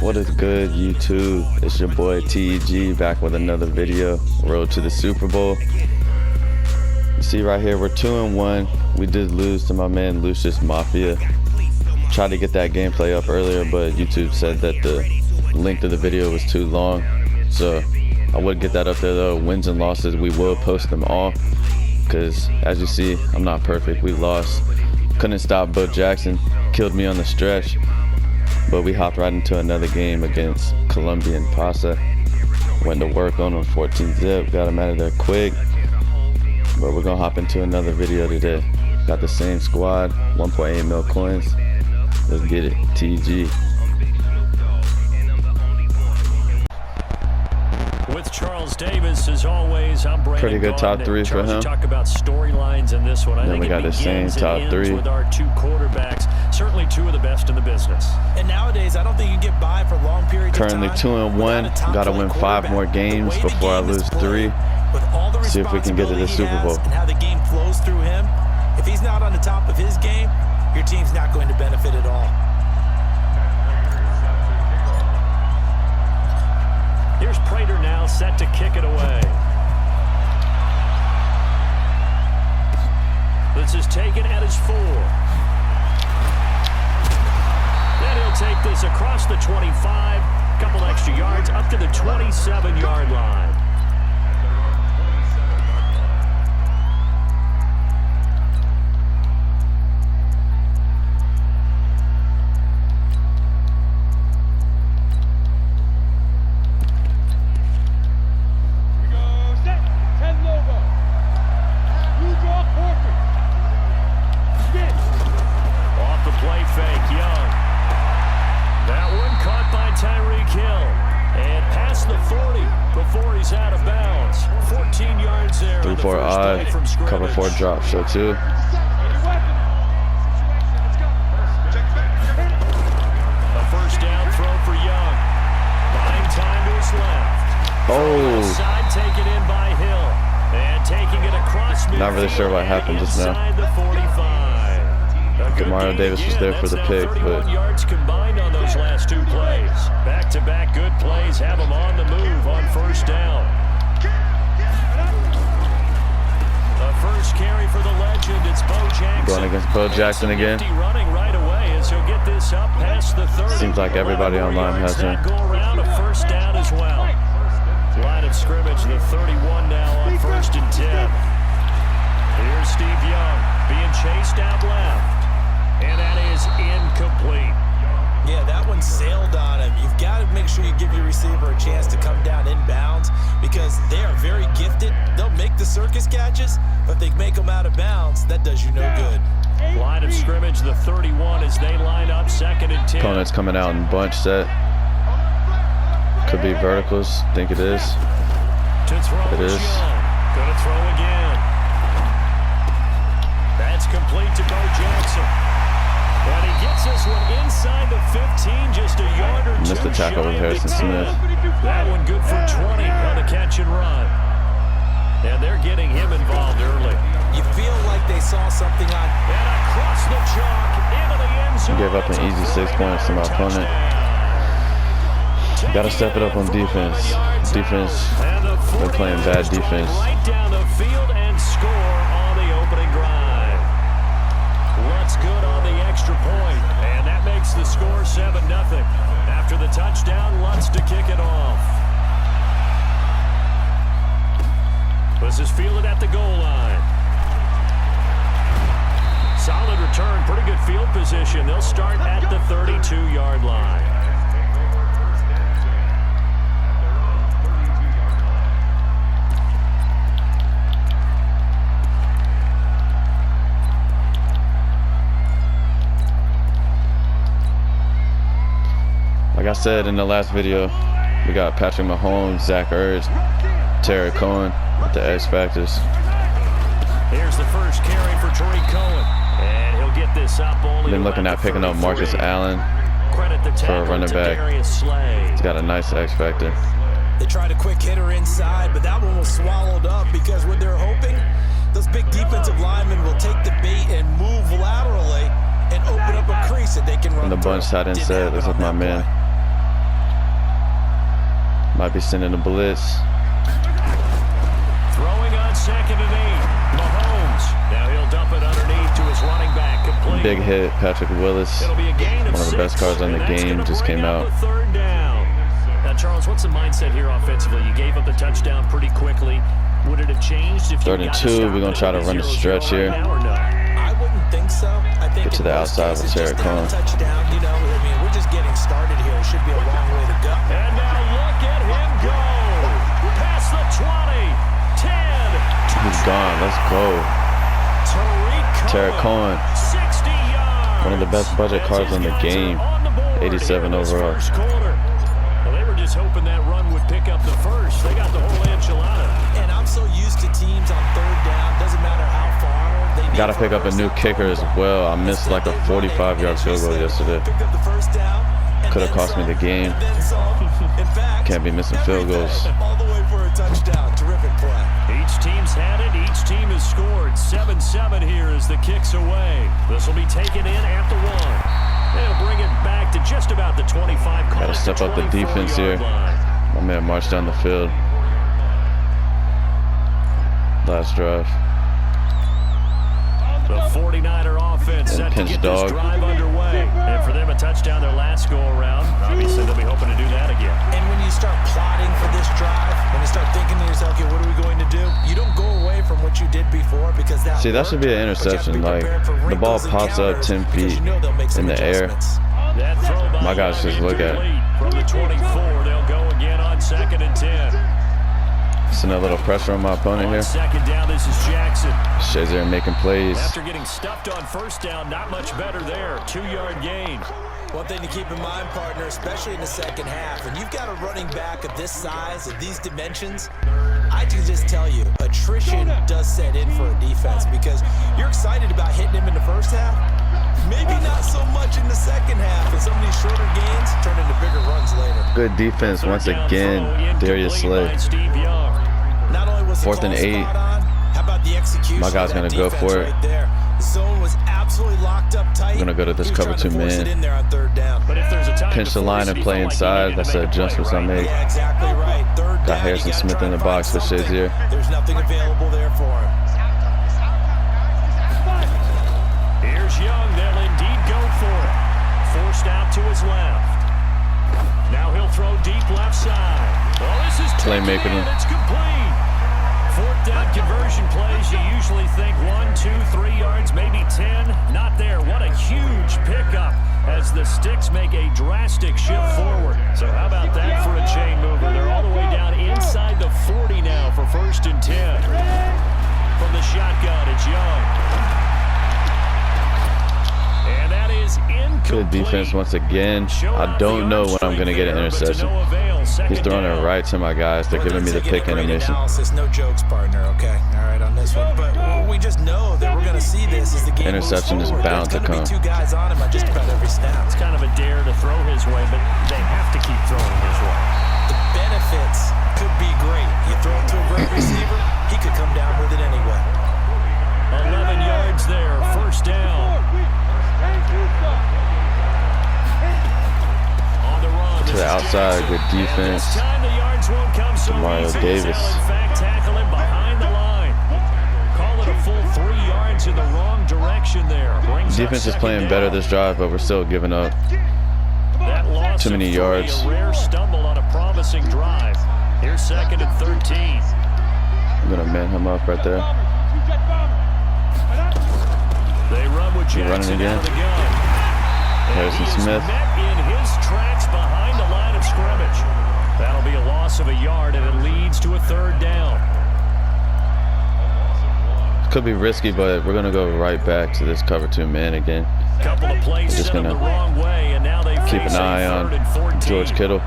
What is good, YouTube? It's your boy TEG back with another video. Road to the Super Bowl. You see right here, we're 2-1. We did lose to my man Lucius Mafia. Tried to get that gameplay up earlier, but YouTube said that the length of the video was too long. So I would get that up there though. Wins and losses, we will post them all. Because as you see, I'm not perfect. We lost. Couldn't stop Bo Jackson. Killed me on the stretch. But we hopped right into another game against Colombian Pasa. Went to work on him, 14 zip, got him out of there quick. But we're gonna hop into another video today. Got the same squad, 1.8 mil coins. Let's get it, TG. With Charles Davis, as always, I'm Brandon. Pretty good top three for him. Talk about storylines in this one. I think we got the same top three with our two quarterbacks. Certainly two of the best in the business. And nowadays, I don't think you can get by for long periods of time. Currently 2-1. Got to win 5 more games before I lose 3. See if we can get to the Super Bowl. And how the game flows through him. If he's not on the top of his game, your team's not going to benefit at all. Here's Prater now set to kick it away. This is taken at his 4. Then he'll take this across the 25. Couple extra yards up to the 27-yard line. Cover 4 drop, show 2. A first down throw for Young. Buying time is left. Oh. Side taken in by Hill. And taking it across midfield. Not really sure what happened just now. Mario Davis was there for the pick, but yards combined on those last 2 plays. Back-to-back good plays have them on the move on first down. First carry for the legend, it's Bo Jackson. Going against Bo Jackson again. Running right away as he'll get this up past the 30. Seems like everybody online has him. Go around a first down as well. Line of scrimmage, the 31 now on 1st and 10. Here's Steve Young being chased out left. And that is incomplete. Yeah, that one sailed on him. You've got to make sure you give your receiver a chance to come down inbounds because they are very gifted. They'll make the circus catches, but if they make them out of bounds, that does you no good. Line of scrimmage, the 31 as they line up 2nd and 10. Opponent's coming out in bunch set. Could be verticals. Think it is. To throw it is. Gonna throw again. That's complete to Bo Jackson. And he gets this one inside the 15, just a yard or 2. Missed the tackle with Harrison Smith. That one good for 20 on the catch and run. And they're getting him involved early. You feel like they saw something on. And across the chalk into the end zone. Gave up an easy 6 points to my opponent. Got to step it up on defense. Defense, they're playing bad defense. Right down the field and score on the opening drive. Lutz good on the extra point, and that makes the score 7-0. After the touchdown, Lutz to kick it off. This is fielded at the goal line. Solid return, pretty good field position. They'll start at the 32-yard line. Like I said in the last video, we got Patrick Mahomes, Zach Ertz, Terry Cohen with the X Factors. Here's the first carry for Tariq Cohen, and he'll get this up only. Been looking at picking up Marcus Allen for a running back. He's got a nice X Factor. They tried a quick hitter inside, but that one was swallowed up because when they're hoping, those big defensive linemen will take the bait and move laterally and open up a crease that they can run. And the bunch tight end said, looks like my man. Might be sending a blitz. Throwing on 2nd and 8. Mahomes. Now he'll dump it underneath to his running back. Complete. Big hit, Patrick Willis. It'll be a gain of One of the best 6, cards on the and that's game gonna just bring came up out. the 3rd down. Now, Charles, what's the mindset here offensively? You gave up the touchdown pretty quickly. Would it have changed if you 3rd and 2. We're gonna try to run the stretch here. Right now, or no? I wouldn't think so. I think Get to the outside with Sarah Cohen. Touchdown, you know, I mean, we're just getting started here. It should be a long way to go. And now look at him go. Past the 20, 10. He's gone. Let's go. Tariq Cohen. 60 yards. One of the best budget cards on the game. 87 overall. Well, they were just hoping that run would pick up the first. They got the whole enchilada. And I'm so used to teams on 3rd down. Doesn't matter how far. They Got to pick up a new kicker as well. I missed like a 45-yard field goal yesterday. Could have cost me the game. Can't be missing field goals. All the way for a touchdown. Terrific play. Each team's had it. Each team has scored. 7-7 here as the kick's away. This will be taken in at the 1. They'll bring it back to just about the 25. Got to step up the defense here. My man marched down the field. Last drive. The 49er offense set to get this drive underway. And for them, a touchdown their last go-around. Obviously, they'll be hoping to do that again. And when you start plotting for this drive, when you start thinking to yourself, okay, what are we going to do? You don't go away from what you did before because that See, that should be an interception. Like, the ball pops up 10 feet in the air. My guys just look at it. From the 24, they'll go again on 2nd and 10. Send a little pressure on my opponent here. 2nd down, this is Jackson. Shazier making plays. After getting stuffed on 1st down, not much better there. 2-yard gain. One thing to keep in mind, partner, especially in the 2nd half, when you've got a running back of this size, of these dimensions, I can just tell you, attrition does set in for a defense because you're excited about hitting him in the 1st half. Maybe not so much in the 2nd half, and some of these shorter gains turn into bigger runs later. Good defense once again. Darius Slay. 4th and 8. How about the execution? My guy's gonna go for it. Right there. The zone was absolutely locked up tight. I'm gonna go to this cover 2 man. Pinch the line and play inside. That's the adjustments I made. Yeah, exactly right. 3rd down. Got Harrison Smith in the box with Shazier. There's nothing available there for him. Here's Young. They'll indeed go for it. Forced out to his left. Now he'll throw deep left side. Well, this is playmaker. It's complete. 4th down conversion plays. You usually think 1, 2, 3 yards, maybe 10. Not there. What a huge pickup as the Sticks make a drastic shift forward. So how about that for a chain mover? They're all the way down inside the 40 now for 1st and 10. From the shotgun, it's Young. And that is incomplete. Good defense once again. I don't know when I'm going to get an interception. He's throwing it right to my guys. They're giving me the pick animation. No jokes, partner, okay? All right, on this one. But we just know that we're going to see this as the game interception is bound to come. There's going to be 2 guys on him on just about every snap. It's kind of a dare to throw his way, but they have to keep throwing his way. The benefits could be great. You throw it to a great receiver, he could come down with it anyway. 11 yards there, 1st down. On the run, To the outside, good defense. Mario Davis. In fact, tackle him behind the line. Call it a full 3 yards in the wrong direction there. Defense is playing better this drive, but we're still giving up too many yards. A rare stumble on a promising drive. Here's 2nd and 13. I'm gonna man him up right there. They run with Jackson running again. out of the gun. Harrison Smith. Met in his tracks behind the line of scrimmage. That'll be a loss of a yard, and it leads to a 3rd down. Could be risky, but we're gonna go right back to this cover 2 man again. Couple of plays just set gonna the wrong way, and now they keep an eye on George Kittle,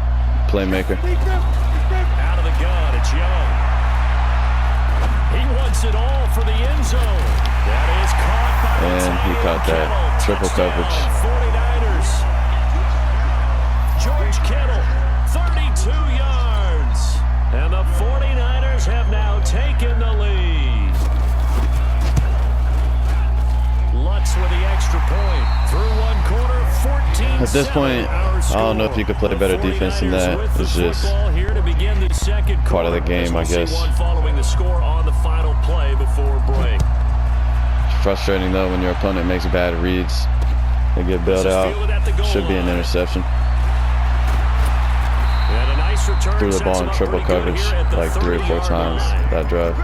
playmaker. Out of the gun, it's Young. He wants it all for the end zone. That is caught by And he caught that triple coverage. 49ers. George Kittle, 32 yards. And the 49ers have now taken the lead. Lutz with the extra point. Through one quarter, 14 At this point, I don't know if you could play better defense than that. It's just part of the game, I guess. Following the score on the final play before break. Frustrating though when your opponent makes bad reads. They get bailed out. Should be an interception. Threw the ball in triple coverage like 3 or 4 times that drive.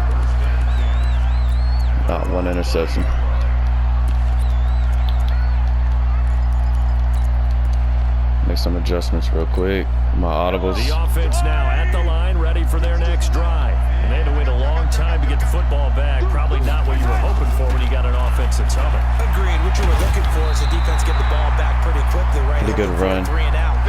Not one interception. Make some adjustments real quick. My audibles. The offense now at the line, ready for their next drive. And they had to wait a long time to get the football back. Probably not what you were hoping for when you got an offense that's humming. Agreed. What you were looking for is the defense get the ball back pretty quickly, right? Pretty good run. 3 and out.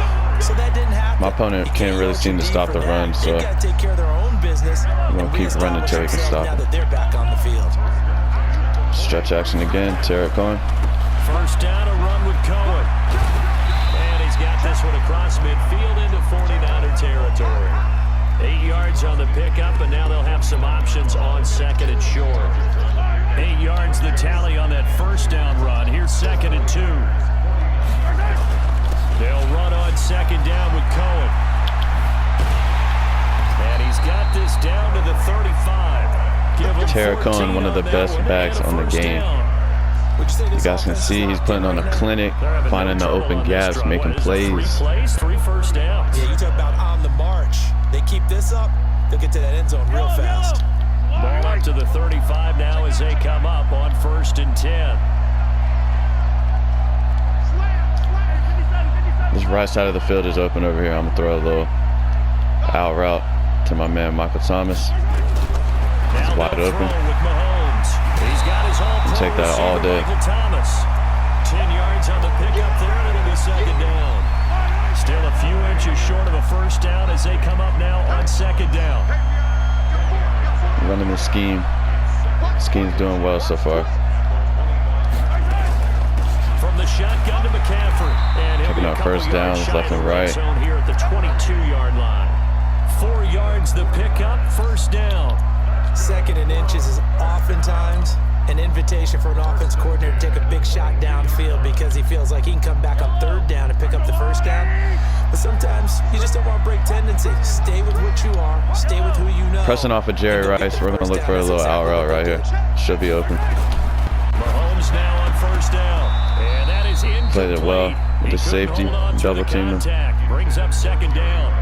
So that didn't happen. My opponent can't really seem to stop the run, so got to take care of their own business. I'm gonna keep running until he can stop now it. that they're back on the field. Stretch action again. Tear it going. First down, a run with Cohen. And he's got this one across midfield into 49er territory. 8 yards on the pickup, and now they'll have some options on second and short. 8 yards the tally on that first down run. Here's 2nd and 2. They'll run on second down with Cohen. And he's got this down to the 35. Tara Cohen, one of the best backs on the game. You guys can see he's putting on a clinic, finding the open gaps, making plays. 3 first downs. Yeah, you talk about on the march. They keep this up, they'll get to that end zone real fast. Ball up to the 35 now as they come up on 1st and 10. This right side of the field is open over here. I'm going to throw a little out route to my man Michael Thomas. He's wide open. Take that all day. Thomas. 10 yards on the pickup there, and it'll be 2nd down. Still a few inches short of a first down as they come up now on 2nd down. Running the scheme. Scheme's doing well so far. From the shotgun to McCaffrey. And taking out first downs left and right. Here at the 22-yard line. 4 yards the pickup, first down. 2nd and inches is oftentimes an invitation for an offense coordinator to take a big shot downfield because he feels like he can come back on 3rd down and pick up the first down. But sometimes you just don't want to break tendency. Stay with what you are. Stay with who you know. Pressing off of Jerry Rice. We're going to look for a little out route right here. Should be open. Mahomes now on 1st down. And that is incomplete. Played it well with the safety. Double team him. Brings up 2nd down.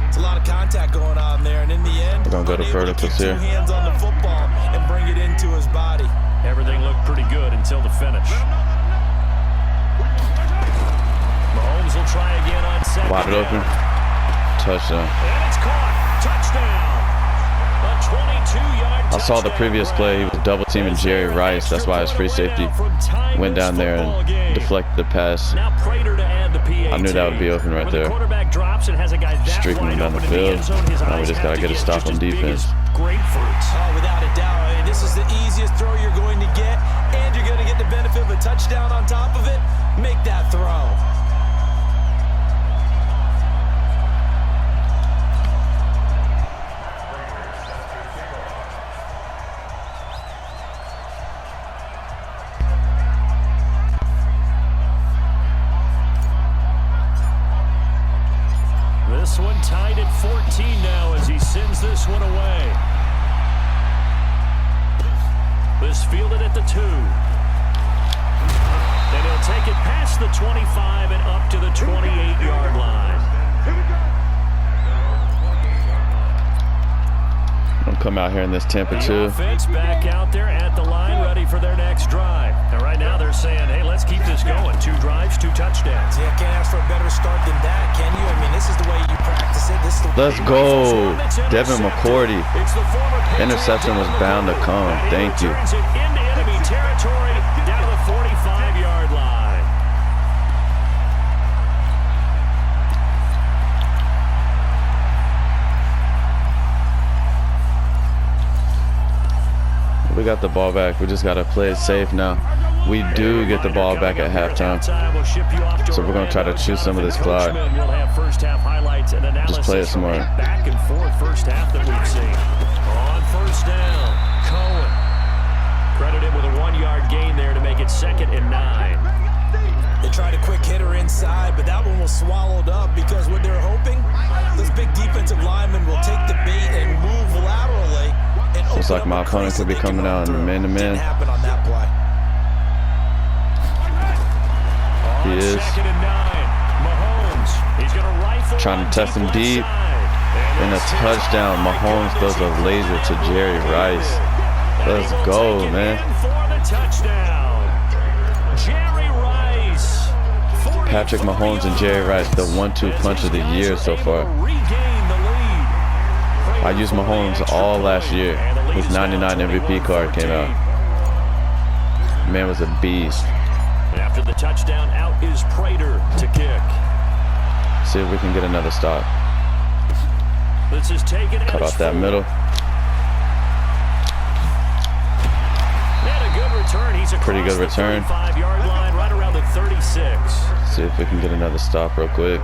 It's a lot of contact going on there, and in the end, we're gonna go to verticals here. 2 hands on the football and bring it into his body. Everything looked pretty good until the finish. Mahomes will try again on 2nd. Wide open. Touchdown. And it's caught. Touchdown. A 22-yard I saw the previous play. He was double teaming Jerry Rice. That's why his free safety went down there and deflected the pass. I knew that would be open right there. Streaking him down the field. Now we just got to get a stop on defense. Grapefruit. Oh, without a doubt. I mean, this is the easiest throw you're going to get, and you're going to get the benefit of a touchdown on top of it. Make that throw. This one tied at 14 now as he sends this one away. This fielded at the 2. And he'll take it past the 25 and up to the 28-yard line. I'll come out here in this temperature. Offense back out there at the line, ready for their next drive. And right now they're saying, hey, let's keep this going. 2 drives, 2 touchdowns. Yeah, can't ask for a better start than that, can you? I mean, this is the way you practice it. This is the Let's go. Devin McCourty. Interception was bound to come. Thank you. Turns it into enemy territory down to the 45-yard line. We got the ball back. We just got to play it safe now. We do get the ball back at halftime. So we're going to try to choose some of this clock. Just play it smart. Back and forth first half that we've seen. On first down, Cohen. Credit him with a 1-yard gain there to make it 2nd and 9. They tried a quick hitter inside, but that one was swallowed up because what they're hoping, those big defensive linemen will take the bait and move laterally. And looks like my opponent could be coming out in the man-to-man. Didn't happen on that play. He is. Second and 9. Mahomes. He's going to rifle Trying to test him deep. And a touchdown. Mahomes throws a laser to Jerry Rice. Let's go, man. Jerry Rice. Patrick Mahomes and Jerry Rice, the 1-2 punch of the year so far. I used Mahomes all last year. His 99 MVP card came out. Man was a beast. After the touchdown, out is Prater to kick. See if we can get another stop. This is taken Cut off that middle. And a good return. He's Pretty good return. 5-yard line, right around the 36. See if we can get another stop real quick.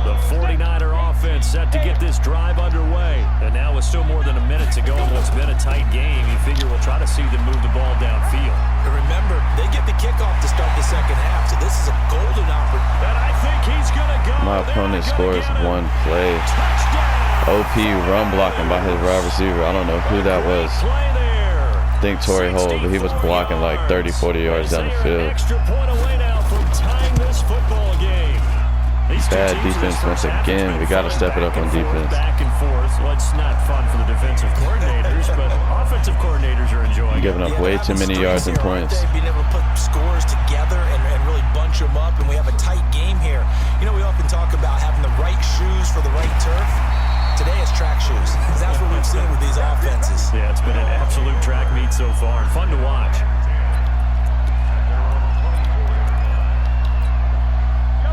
The 49er offense set to get this drive underway. And now with still more than a minute to go in what's been a tight game, you figure we'll try to see them move the ball downfield. And remember, they get the kickoff to start the second half, so this is a golden opportunity. And I think he's going to go. My opponent scores one play. Touchdown. OP run blocking by his wide receiver. I don't know who that was. Play there. I think Torrey Holt, but he was blocking like 30, 40 yards down the field. Extra point away now from tying this football game. Bad defense once again. We got to step it up on defense. Back and forth. Well, it's not fun for the defensive coordinators, but offensive coordinators are enjoying it. Giving up way too many yards and points. Being able to put scores together and really bunch them up, and we have a tight game here. You know, we often talk about having the right shoes for the right turf. Today it's track shoes. That's what we've seen with these offenses. Yeah, it's been an absolute track meet so far, and fun to watch.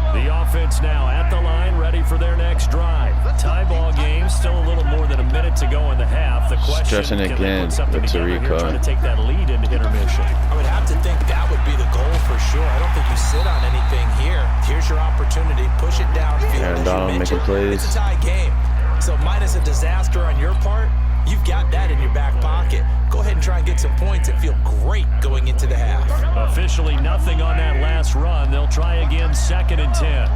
The offense now at the line, ready for their next drive. Tie ball game, still a little more than a minute to go in the half. The question, stretching again with Tariq. Trying to take that lead into intermission. I would have to think that would be the goal for sure. I don't think you sit on anything here. Here's your opportunity. Push it downfield. Aaron Donald making plays. It's a tie game. So minus a disaster on your part, you've got that in your back pocket. Go ahead and try and get some points and feel great going into the half. Officially nothing on that last run. They'll try again, 2nd and 10.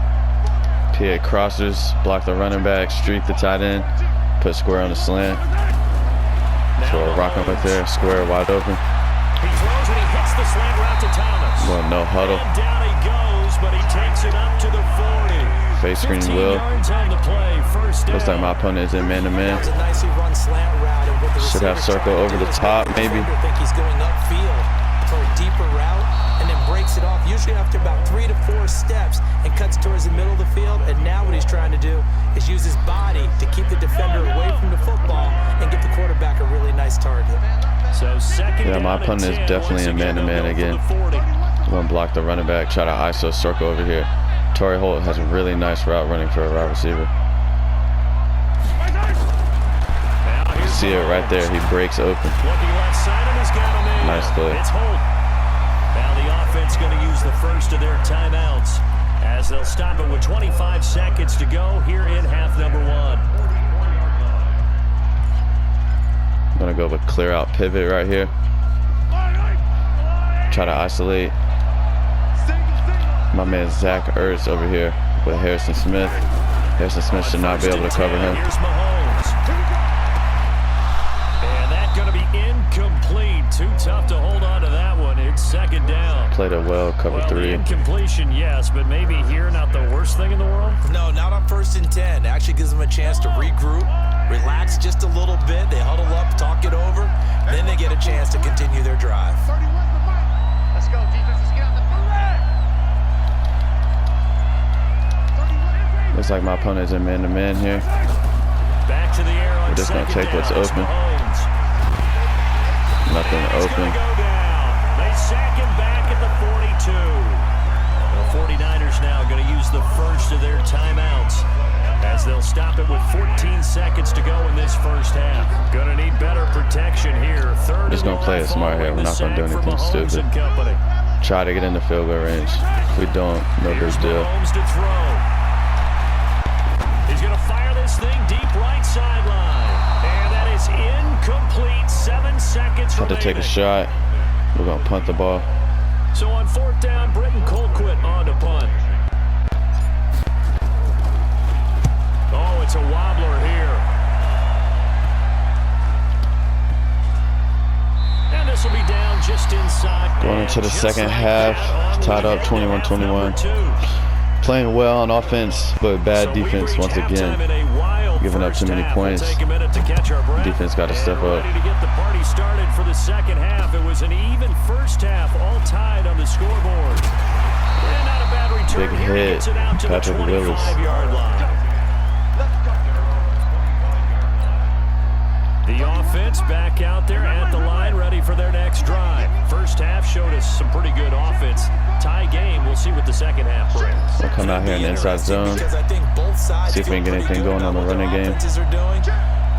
PA crossers, block the running back, streak the tight end, put square on the slant. So we're rocking right there, square wide open. He throws and he hits the slant route to Thomas. Well, no huddle. And down he goes, but he takes it up to the 40. Face screen will. Looks like my opponent is in man-to-man. Should have circle over the top, maybe. I think he's going upfield for a deeper route and then breaks it off, usually after about 3 to 4 steps, and cuts towards the middle of the field. And now what he's trying to do is use his body to keep the defender away from the football and get the quarterback a really nice target. So second yeah, my opponent is definitely in man-to-man again. One block the running back, try to ISO circle over here. Torrey Holt has a really nice route running for a wide receiver. You see it right there. He breaks open. Nice play. Now the offense going to use the first of their timeouts as they'll stop it with 25 seconds to go here in half number 1. I'm going to go with clear out pivot right here. Try to isolate my man Zach Ertz over here with Harrison Smith. Harrison Smith should not be able to cover him. Here's Mahomes. And that's going to be incomplete. Too tough to hold on to that one. It's 2nd down. Played it well, cover 3. Incompletion, yes, but maybe here not the worst thing in the world? No, not on 1st and 10. It actually gives them a chance to regroup, relax just a little bit. They huddle up, talk it over, then they get a chance to continue their drive. Let's go, defense. Let's get on the Looks like my opponent is in man-to-man here. Back to the air on We're just going to take what's open. Nothing open. They sack him back at the 42. The 49ers now going to use the first of their timeouts as they'll stop it with 14 seconds to go in this first half. Going to need better protection here. We're just going to play it smart here. We're not going to do anything stupid. Try to get in the field goal range. If we don't, no big deal. He's going to fire this thing deep right sideline. And that is incomplete. 7 seconds Have to take a shot. We're going to punt the ball. So on 4th down, Britton Colquitt on to punt. Oh, it's a wobbler here. And this will be down just inside. Going into the second half, tied up 21-21. Playing well on offense, but bad defense once again. Giving up too many points. Defense got to step up. To get the party started for the second half. It was an even first half, all tied on the scoreboard. And not a bad return. Big here. hit, Gets it out to Patrick the Willis. 25-yard line. The offense back out there at the line, ready for their next drive. First half showed us some pretty good offense. Tie game. We'll see what the second half brings. We'll come out here in the inside zone. See if we can get anything going on the running game.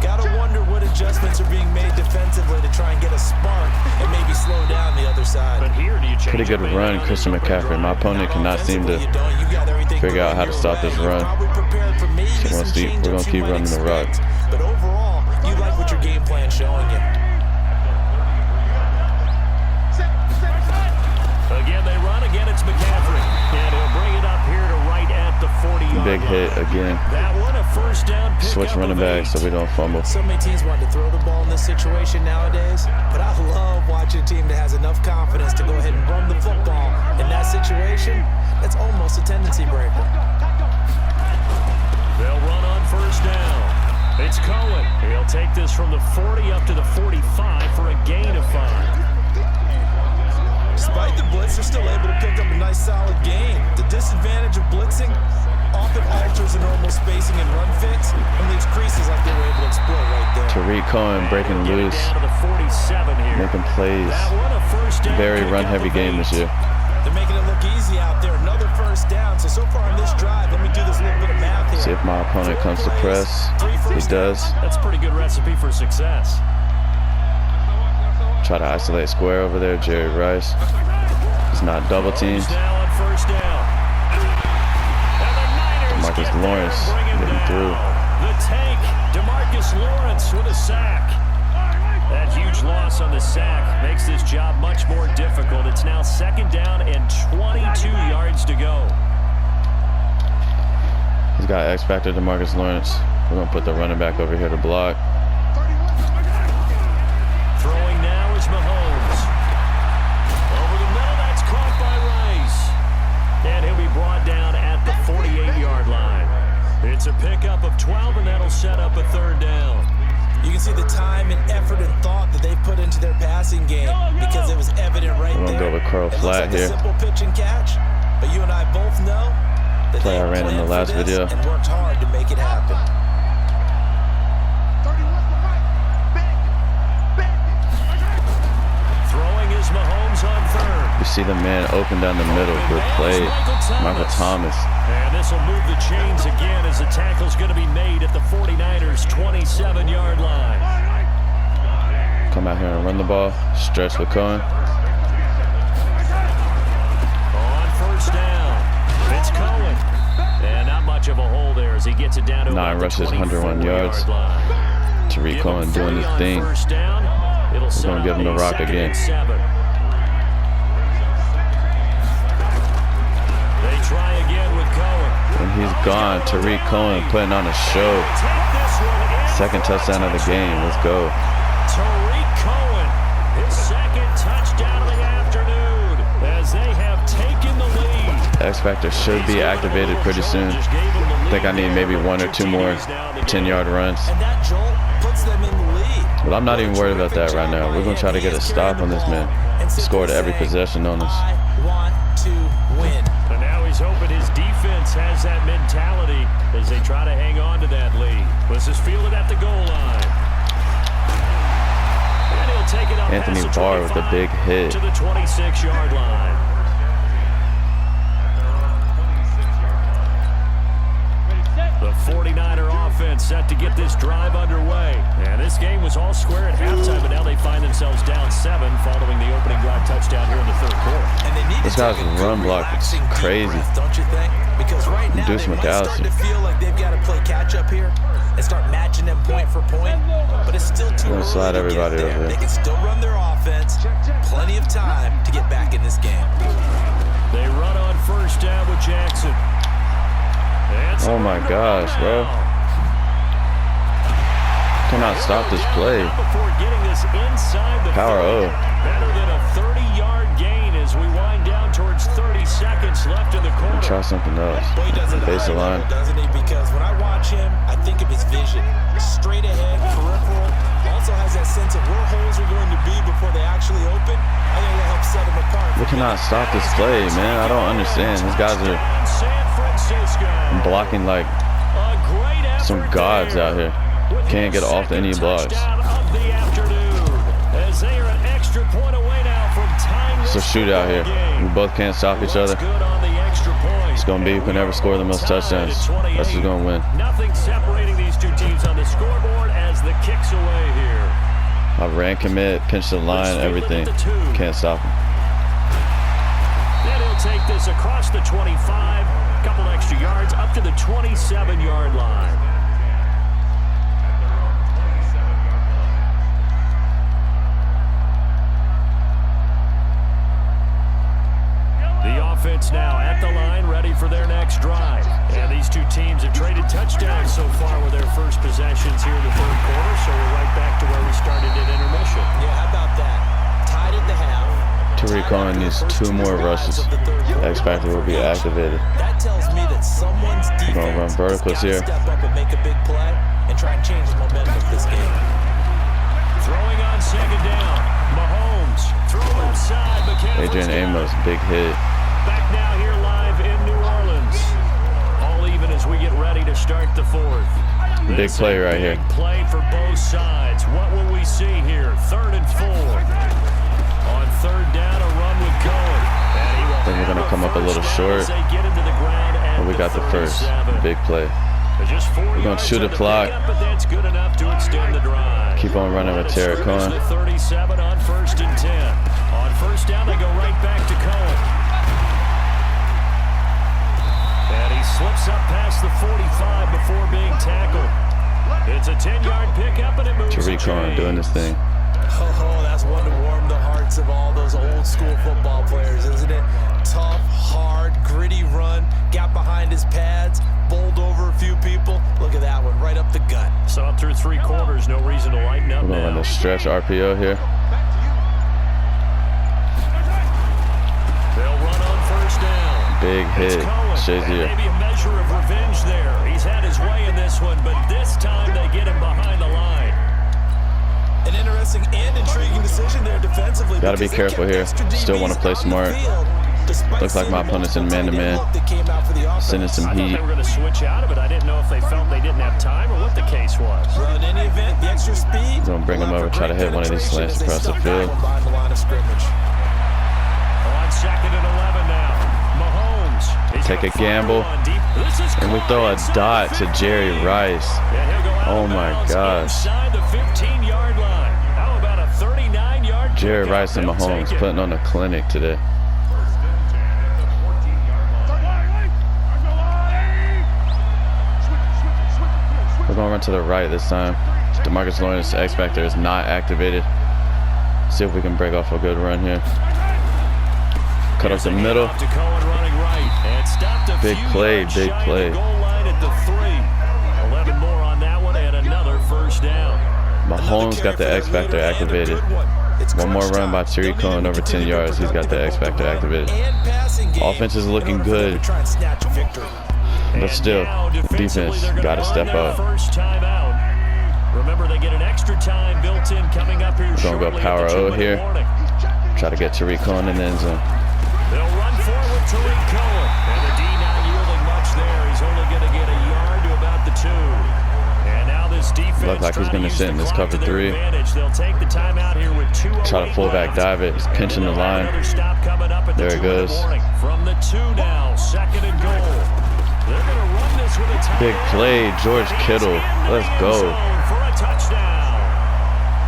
Gotta wonder what adjustments are being made defensively to try and get a spark and maybe slow down the other side. But here, do you change Pretty good run, Christian McCaffrey. My opponent cannot seem to figure out how to stop this run. So we're going to keep running the rock. But overall, you like what your game plan's showing you. Again, they run. Again, it's McCaffrey. And he'll bring it up here to right at the 40-yard Big hit again. That one, a first down pick. Switch running back so we don't fumble. So many teams want to throw the ball in this situation nowadays, but I love watching a team that has enough confidence to go ahead and run the football. In that situation, that's almost a tendency breaker. They'll run on first down. It's Cohen. He'll take this from the 40 up to the 45 for a gain of 5. Despite the blitz, they're still able to pick up a nice solid gain. The disadvantage of blitzing often alters the normal spacing and run fits and leaves creases like they were able to exploit right there. Tariq Cohen breaking loose, Down to the 47 here. making plays. That one, a first down. Very Pick run-heavy up game this year. They're making it look easy out there. Another first down. So far on this drive, let me do this little bit of math here. See if my opponent comes to press. He does. That's a pretty good recipe for success. Try to isolate square over there, Jerry Rice. He's not double teamed. Now on first down. And the Niners Demarcus get Lawrence there and bring him getting down. through. The tank, Demarcus Lawrence with a sack. That huge loss on the sack makes this job much more difficult. It's now second down and 22 yards to go. He's got X factor Demarcus Lawrence. We're going to put the running back over here to block. Throwing now is Mahomes. Over the middle, that's caught by Rice. And he'll be brought down at the 48-yard line. It's a pickup of 12, and that'll set up a third down. You can see the time and effort and thought that they put into their passing game because it was evident right We're there. going to go with Curl It flat looks like here. a simple pitch and catch, but you and I both know that Play they I ran in the planned for last this video. and worked hard to make it happen. Throwing is Mahomes on third. You see the man open down the middle. Good play. Michael Thomas. And this will move the chains again as the tackle's going to be made at the 49ers' 27-yard line. Come out here and run the ball. Stretch with Cohen. On first down, it's Cohen. And not much of a hole there as he gets it down to 9 rushes, 101 yards. Tariq Cohen doing his thing. First down. It'll We're going to give him the rock again. They try again with Cohen. And he's gone. Tariq Cohen putting on a show. Second touchdown of the game. Let's go. Tariq Cohen, his second touchdown of the afternoon as they have taken the lead. X Factor should be activated pretty soon. I think I need maybe 1 or 2 more 10-yard runs. And that jolt puts them in the lead. But I'm not even worried about that right now. We're going to try to get a stop on this man. He scored every possession on us. I want to win. And now he's hoping his defense has that mentality as they try to hang on to that lead. This is fielded at the goal line. And he'll take it up Anthony past the Barr with a 25 big hit. to the 26-yard line. The 49er offense set to get this drive underway. And this game was all square at halftime, but now they find themselves down 7 following the opening drive touchdown here in the third quarter. And they need This to guy's take a run good, block is relaxing, deep crazy. breath, don't you think? because right now they might start to feel like they've got to play catch up here and start matching them point for point. But it's still too early slide to everybody get there. over. They can still run their offense. Plenty of time to get back in this game. They run on first down with Jackson. Oh my gosh, bro. Cannot stop this play. Power O. Better than a 30-yard gain as we wind down towards 30 seconds left in the quarter. Try something else. Well, he does it Base the line. doesn't he? Because when I watch him, I think of his vision. Straight ahead, peripheral. Also has that sense of where holes are going to be before they actually open. I think that helps set him apart. We cannot stop this play, man. I don't understand. These guys are blocking like some gods out here. Can't get off any blocks. It's a shootout here. We both can't stop each other. It's going to be who can ever score the most touchdowns. That's who's going to win. Nothing separating these two teams on the scoreboard as the kicks away here. I ran commit, pinched the line, everything. Can't stop him. Then he'll take this across the 25, couple extra yards up to the 27-yard line. The offense now at the line, ready for their next drive. And these two teams have traded touchdowns so far with their first possessions here in the third quarter, so we're right back to where we started at intermission. Yeah, how about that? Tied at the half. Tariq Cohen needs 2 more rushes. The X-Factor will be activated. That tells me that someone's defense We're gonna run verticals here. Step up and make a big play and try and change the momentum of this game. Throwing on second down. Mahomes throw inside. Adrian Amos, big hit. Back now here live in New Orleans. All even as we get ready to start the fourth. Big play right here. Big play for both sides. What will we see here? 3rd and 4. On third down, a run with Cohen. Then we're going to come up a little short. But we got the first. Big play. We're going to shoot a clock. Keep on running with Tariq Cohen. 37 on 1st and 10. On first down, they go right back to Cohen. And he slips up past the 45 before being tackled. It's a 10-yard pickup, and it moves. Tariq Cohen doing this thing. Oh, that's one to warm the hearts of all those old school football players, isn't it? Tough, hard, gritty run, got behind his pads, bowled over a few people. Look at that one, right up the gut. So up through 3 quarters, no reason to lighten up. We're going to run the stretch RPO here. They'll run on first down. Big hit. Shazier. Maybe a measure of revenge there. He's had his way in this one, but this time they get him behind the line. An interesting and intriguing decision there defensively. Got to be careful here. Still want to play smart. Looks like my opponent's in man-to-man. Sending some heat. They were going to switch out of it. I didn't know if they felt they didn't have time or what the case was. Well, in any event, the extra speed. Going to bring him over, try to hit one of these slants across the field. On 2nd and 11 now. Mahomes. Take a gamble. And we throw a dot to Jerry Rice. Oh my gosh. Jerry Rice and Mahomes putting on a clinic today. We're going to run to the right this time. DeMarcus Lawrence, X-Factor, is not activated. See if we can break off a good run here. Cut off the middle. Big play, big play. 11 more on that one and another first down. Mahomes got the X-Factor activated. One more run by Tariq Cohen over 10 yards. He's got the X-Factor activated. Offense is looking good. But still, defense got to step up. Remember, they get an extra time built in coming up here. We're going to go power O here. Try to get Tariq Cohen in the end zone. They'll run forward Tariq Cohen. And the D not yielding much there. He's only going to get a yard to about the 2. And now this defense looks like he's going to sit in this cover 3. They'll take the time out here with 2. Try to fullback dive it. He's pinching the line. There it goes. From the 2 now, 2nd and goal. They're going to run this with a tie. Big play, George Kittle. Let's go. For a touchdown.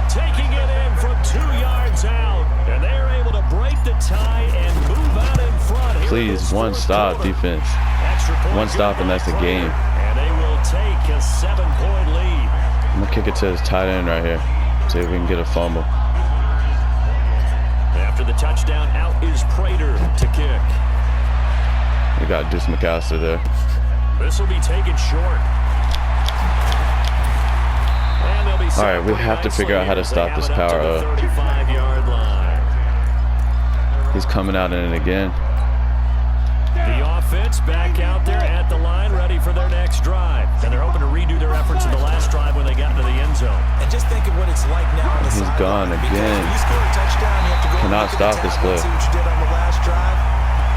Taking it in from 2 yards out. And they're able to break the tie and move out in front. Please, one stop defense. Extra One stop and that's the game. And they will take a 7-point lead. I'm gonna kick it to his tight end right here. See if we can get a fumble. After the touchdown, out is Prater to kick. We got Deuce McAllister there. This will be taken short. And they'll be All right, we have to figure out how to stop this power up. 35-yard line. He's coming out in it again. The offense back out there at the line, ready for their next drive. And they're hoping to redo their efforts in the last drive when they got into the end zone. And just think of what it's like now on the He's sideline. gone again. When you score a touchdown, you have to go Cannot look at stop the this tablet play. and see what you did on the last drive.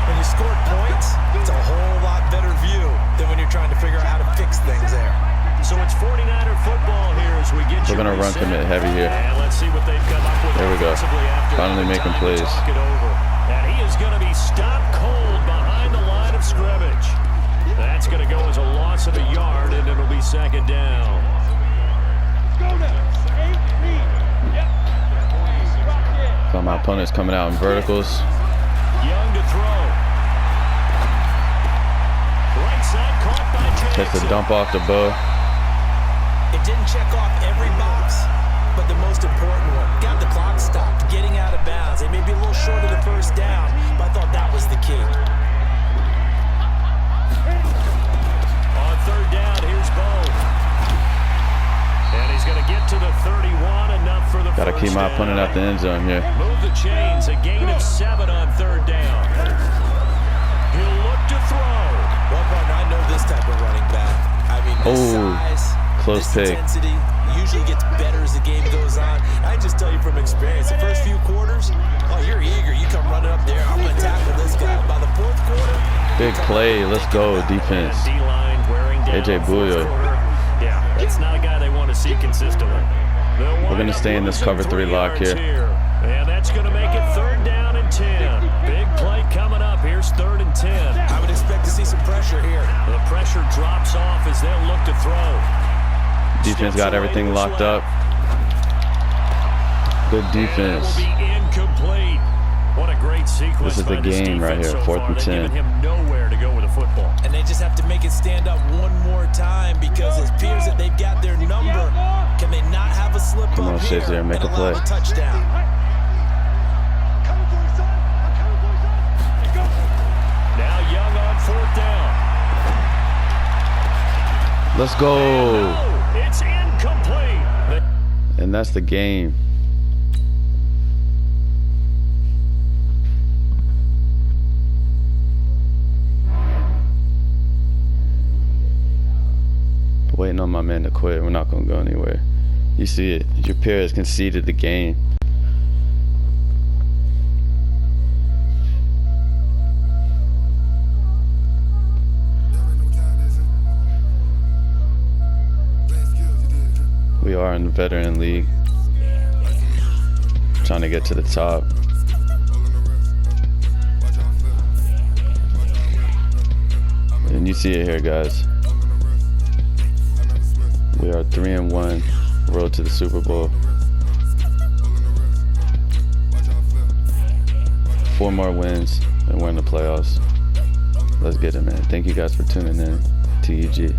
When you scored points, it's a whole lot better view than when you're trying to figure out how to fix things there. So it's 49er football here as we get We're gonna run commit heavy here. And let's see what they've come up with. There we go. Offensively after Finally the making time to plays. talk it over. And he is going to be stopped cold behind the line of scrimmage. That's going to go as a loss of a yard, and it'll be second down. So my opponent's coming out in verticals. Young to throw. Right side caught by Jackson. Takes the dump off the bow. It didn't check off every box, but the most important one. Got the clock stopped, getting out of bounds. They may be a little short of the first down, but I thought that was the key. On third down, here's Bo. And he's going to get to the 31, enough for the Gotta first keep my down. opponent out the end zone here. Move the chains, a gain of 7 on third down. He'll look to throw. Well, partner, I know this type of running back. I mean, this size, close this pick. intensity usually gets better as the game goes on. I just tell you from experience, the first few quarters, oh, you're eager. You come running up there. I'm going to tackle this guy. By the fourth quarter, Big play. Let's go, defense. D-line wearing down. AJ Bouye. Yeah, that's not a guy they want to see consistently. We're going to stay in this cover 3 lock here. And that's going to make it third down and 10. Big play coming up. Here's 3rd and 10. I would expect to see some pressure here. The pressure drops off as they'll look to throw. Defense got everything locked up. Good defense. And it will be incomplete. What a great sequence. This is the by this game right defense here, so 4th far. and They've 10. given him nowhere to go with the football. And they just have to make it stand up one more time because it appears that they've got their number. Can they not have a slip Come on, up here Shazier, make and a allow play. a touchdown? Now Young on 4th down. Let's go. No, it's incomplete. And that's the game. Waiting on my man to quit. We're not going to go anywhere. You see it. Your peer has conceded the game. We are in the veteran league. Trying to get to the top. And you see it here, guys. We are 3-1, road to the Super Bowl. 4 more wins and we're in the playoffs. Let's get it, man. Thank you guys for tuning in. TEG.